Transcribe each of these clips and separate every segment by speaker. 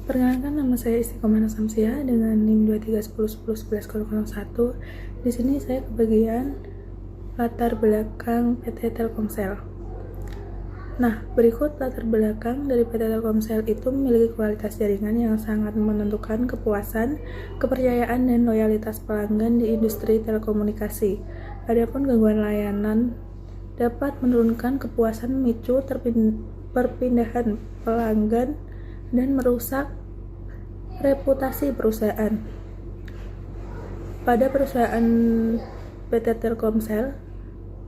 Speaker 1: Perkenalkan, nama saya Istiqomah Samsia dengan NIM 23101101. Di sini saya kebagian latar belakang PT Telkomsel. Nah, berikut latar belakang dari PT Telkomsel itu memiliki kualitas jaringan yang sangat menentukan kepuasan, kepercayaan, dan loyalitas pelanggan di industri telekomunikasi. Adapun gangguan layanan dapat menurunkan kepuasan, memicu perpindahan pelanggan, dan merusak reputasi perusahaan. Pada perusahaan PT Telkomsel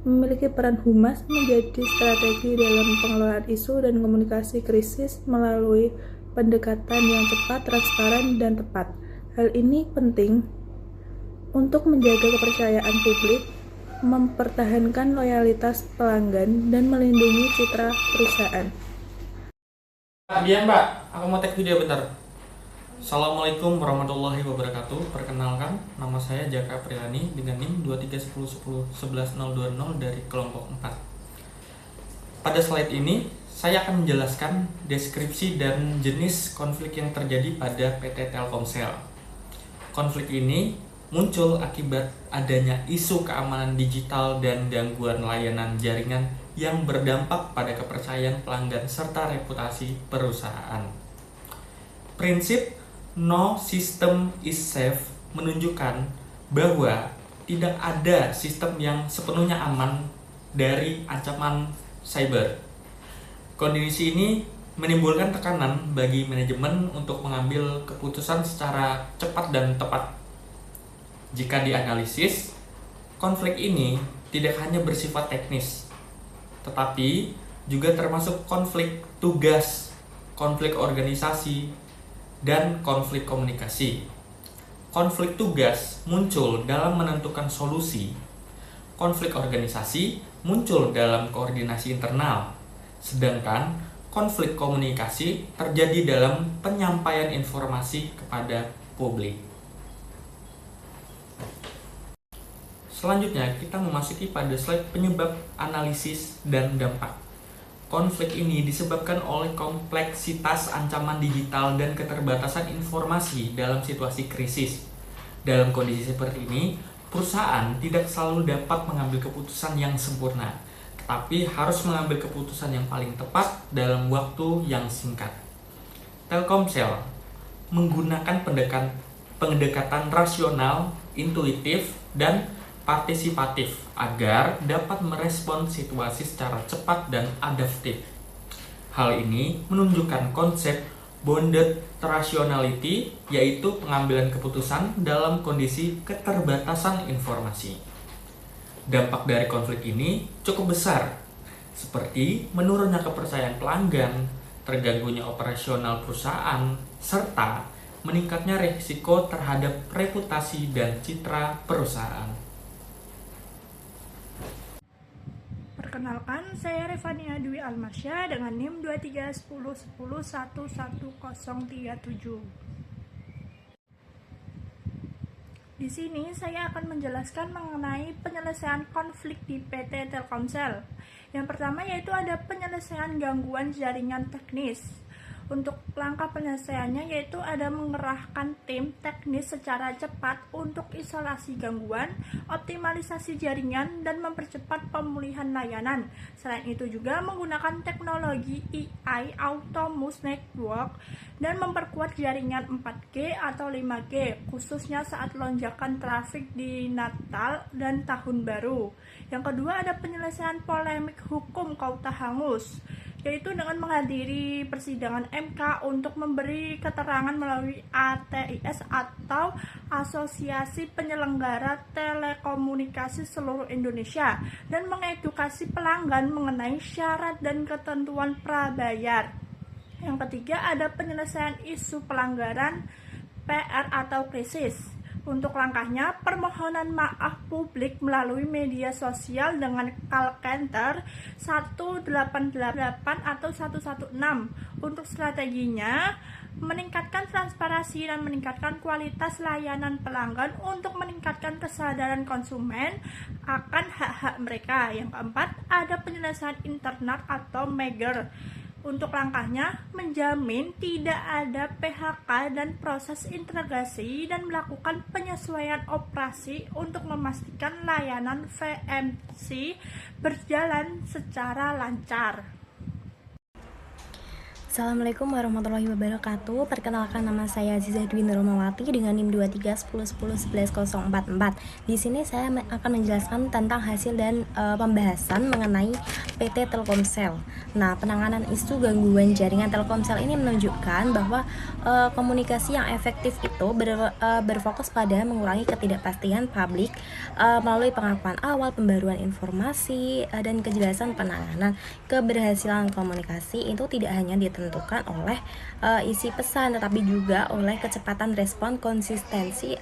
Speaker 1: memiliki peran humas menjadi strategi dalam pengelolaan isu dan komunikasi krisis melalui pendekatan yang cepat, transparan, dan tepat. Hal ini penting untuk menjaga kepercayaan publik, mempertahankan loyalitas pelanggan, dan melindungi citra perusahaan.
Speaker 2: Iya Mbak, aku mau tag video bentar. Assalamualaikum warahmatullahi wabarakatuh. Perkenalkan, nama saya Jaka Priyani dengan NIM 2310111020 dari kelompok 4. Pada slide ini, saya akan menjelaskan deskripsi dan jenis konflik yang terjadi pada PT Telkomsel. Konflik ini muncul akibat adanya isu keamanan digital dan gangguan layanan jaringan yang berdampak pada kepercayaan pelanggan serta reputasi perusahaan. Prinsip no system is safe menunjukkan bahwa tidak ada sistem yang sepenuhnya aman dari ancaman cyber. Kondisi ini menimbulkan tekanan bagi manajemen untuk mengambil keputusan secara cepat dan tepat. Jika dianalisis, konflik ini tidak hanya bersifat teknis, tetapi juga termasuk konflik tugas, konflik organisasi, dan konflik komunikasi. Konflik tugas muncul dalam menentukan solusi, konflik organisasi muncul dalam koordinasi internal, sedangkan konflik komunikasi terjadi dalam penyampaian informasi kepada publik. Selanjutnya, kita memasuki pada slide penyebab, analisis, dan dampak. Konflik ini disebabkan oleh kompleksitas ancaman digital dan keterbatasan informasi dalam situasi krisis. Dalam kondisi seperti ini, perusahaan tidak selalu dapat mengambil keputusan yang sempurna, tetapi harus mengambil keputusan yang paling tepat dalam waktu yang singkat. Telkomsel menggunakan pendekatan rasional, intuitif, dan partisipatif agar dapat merespon situasi secara cepat dan adaptif. Hal ini menunjukkan konsep bounded rationality, yaitu pengambilan keputusan dalam kondisi keterbatasan informasi. Dampak dari konflik ini cukup besar, seperti menurunnya kepercayaan pelanggan, terganggunya operasional perusahaan, serta meningkatnya risiko terhadap reputasi dan citra perusahaan.
Speaker 3: Perkenalkan, saya Revania Dwi Almasya dengan NIM 2310111037. Di sini saya akan menjelaskan mengenai penyelesaian konflik di PT Telkomsel. Yang pertama yaitu ada penyelesaian gangguan jaringan teknis. Untuk langkah penyelesaiannya yaitu ada mengerahkan tim teknis secara cepat untuk isolasi gangguan, optimalisasi jaringan, dan mempercepat pemulihan layanan. Selain itu juga menggunakan teknologi AI Autonomous Network dan memperkuat jaringan 4G atau 5G, khususnya saat lonjakan trafik di Natal dan Tahun Baru. Yang kedua ada penyelesaian polemik hukum Kauta Hangus, yaitu dengan menghadiri persidangan MK untuk memberi keterangan melalui ATIS atau Asosiasi Penyelenggara Telekomunikasi Seluruh Indonesia dan mengedukasi pelanggan mengenai syarat dan ketentuan prabayar. Yang ketiga ada penyelesaian isu pelanggaran PR atau krisis. Untuk langkahnya, permohonan maaf publik melalui media sosial dengan call center 188 atau 116. Untuk strateginya, meningkatkan transparansi dan meningkatkan kualitas layanan pelanggan untuk meningkatkan kesadaran konsumen akan hak-hak mereka. Yang keempat, ada penyelesaian internal atau merger. Untuk langkahnya, menjamin tidak ada PHK dan proses integrasi dan melakukan penyesuaian operasi untuk memastikan layanan VMC berjalan secara lancar.
Speaker 4: Assalamualaikum warahmatullahi wabarakatuh. Perkenalkan, nama saya Aziza Dwi Nurmawati dengan NIM 2310111144. Di sini saya akan menjelaskan tentang hasil dan pembahasan mengenai PT Telkomsel. Nah, penanganan isu gangguan jaringan Telkomsel ini menunjukkan bahwa komunikasi yang efektif itu berfokus pada mengurangi ketidakpastian publik melalui pengakuan awal, pembaruan informasi, dan kejelasan penanganan. Keberhasilan komunikasi itu tidak hanya ditentukan oleh isi pesan, tetapi juga oleh kecepatan respon, konsistensi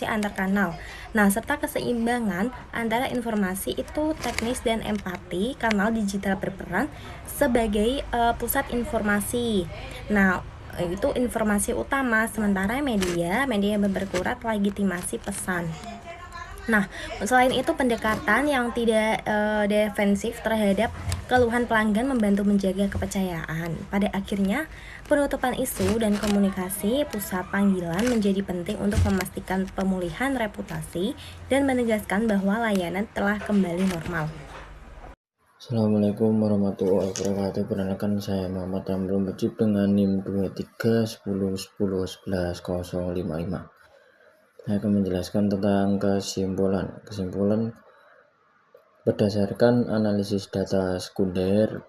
Speaker 4: antar kanal. Nah, serta keseimbangan antara informasi itu teknis dan empati. Kanal digital berperan sebagai pusat informasi. Nah, itu informasi utama, sementara media berkurat legitimasi pesan. Nah, selain itu pendekatan yang tidak defensif terhadap keluhan pelanggan membantu menjaga kepercayaan. Pada akhirnya, penutupan isu dan komunikasi pusat panggilan menjadi penting untuk memastikan pemulihan reputasi dan menegaskan bahwa layanan telah kembali normal.
Speaker 5: Assalamualaikum warahmatullahi wabarakatuh. Perkenalkan, saya Muhammad Amrul Mujib dengan NIM 2310111055. Saya akan menjelaskan tentang kesimpulan berdasarkan analisis data sekunder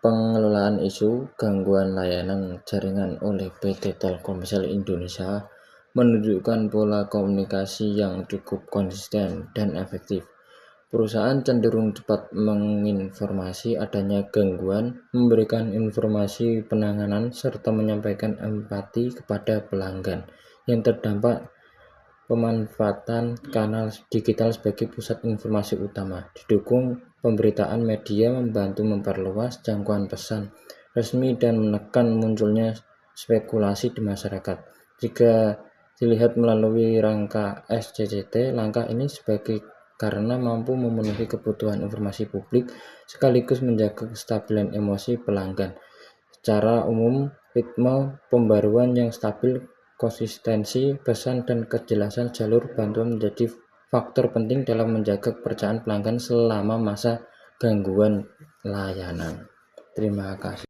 Speaker 5: pengelolaan isu gangguan layanan jaringan oleh PT Telkomsel Indonesia menunjukkan pola komunikasi yang cukup konsisten dan efektif. Perusahaan cenderung cepat menginformasi adanya gangguan, memberikan informasi penanganan, serta menyampaikan empati kepada pelanggan yang terdampak. Pemanfaatan kanal digital sebagai pusat informasi utama, didukung pemberitaan media membantu memperluas jangkauan pesan resmi dan menekan munculnya spekulasi di masyarakat. Jika dilihat melalui rangka SCCT, langkah ini sebagai karena mampu memenuhi kebutuhan informasi publik sekaligus menjaga kestabilan emosi pelanggan. Secara umum, ritme pembaruan yang stabil, konsistensi pesan, dan kejelasan jalur bantuan menjadi faktor penting dalam menjaga kepercayaan pelanggan selama masa gangguan layanan. Terima kasih.